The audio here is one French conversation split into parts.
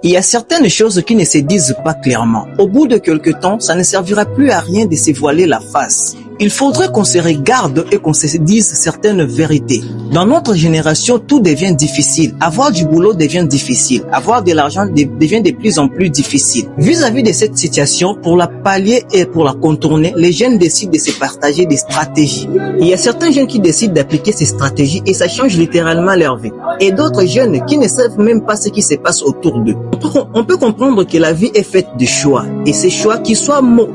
Il y a certaines choses qui ne se disent pas clairement. Au bout de quelque temps, ça ne servira plus à rien de se voiler la face. Il faudrait qu'on se regarde et qu'on se dise certaines vérités. Dans notre génération, tout devient difficile. Avoir du boulot devient difficile. Avoir de l'argent devient de plus en plus difficile. Vis-à-vis de cette situation, pour la pallier et pour la contourner, les jeunes décident de se partager des stratégies. Il y a certains jeunes qui décident d'appliquer ces stratégies et ça change littéralement leur vie. Et d'autres jeunes qui ne savent même pas ce qui se passe autour d'eux. On peut comprendre que la vie est faite de choix. Et ces choix, qu'ils soient bons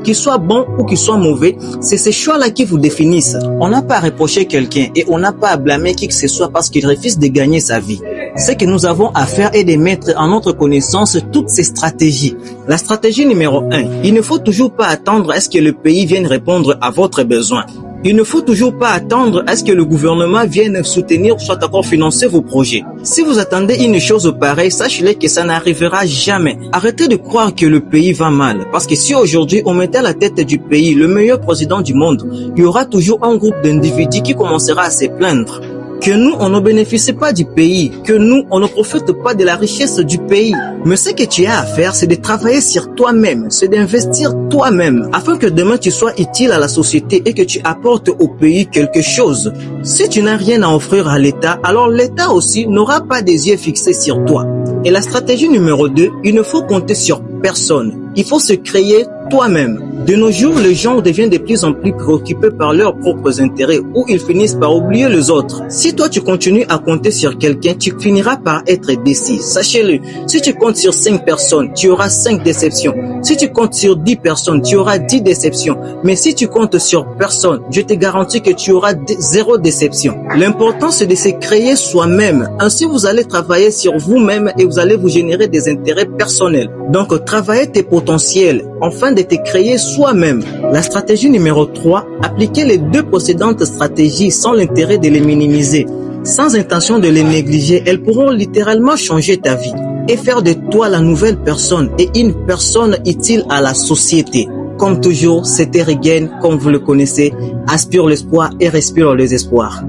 ou qu'ils soient mauvais, c'est ces choix-là qui vous définissent. On n'a pas à reprocher quelqu'un et on n'a pas à blâmer qui que ce soit parce qu'il refuse de gagner sa vie. Ce que nous avons à faire est de mettre en notre connaissance toutes ces stratégies. La stratégie numéro 1, il ne faut toujours pas attendre à ce que le pays vienne répondre à votre besoin. Il ne faut toujours pas attendre à ce que le gouvernement vienne soutenir, soit encore financer vos projets. Si vous attendez une chose pareille, sachez-le que ça n'arrivera jamais. Arrêtez de croire que le pays va mal. Parce que si aujourd'hui on mettait à la tête du pays le meilleur président du monde, il y aura toujours un groupe d'individus qui commencera à se plaindre. Que nous, on ne bénéficie pas du pays, que nous, on ne profite pas de la richesse du pays. Mais ce que tu as à faire, c'est de travailler sur toi-même, c'est d'investir toi-même, afin que demain tu sois utile à la société et que tu apportes au pays quelque chose. Si tu n'as rien à offrir à l'État, alors l'État aussi n'aura pas des yeux fixés sur toi. Et la stratégie numéro 2, il ne faut compter sur personne. Il faut se créer toi-même. De nos jours, les gens deviennent de plus en plus préoccupés par leurs propres intérêts ou ils finissent par oublier les autres. Si toi tu continues à compter sur quelqu'un, tu finiras par être déçu. Sachez-le, si tu comptes sur 5 personnes, tu auras 5 déceptions. Si tu comptes sur 10 personnes, tu auras 10 déceptions. Mais si tu comptes sur personne, je te garantis que tu auras 0 déception. L'important c'est de se créer soi-même. Ainsi vous allez travailler sur vous-même et vous allez vous générer des intérêts personnels. Donc travaillez tes potentiels afin de te créer soi-même. La stratégie numéro 3, appliquez les 2 précédentes stratégies sans l'intérêt de les minimiser. Sans intention de les négliger, elles pourront littéralement changer ta vie et faire de toi la nouvelle personne et une personne utile à la société. Comme toujours, c'était Regen, comme vous le connaissez, aspire l'espoir et respire les espoirs.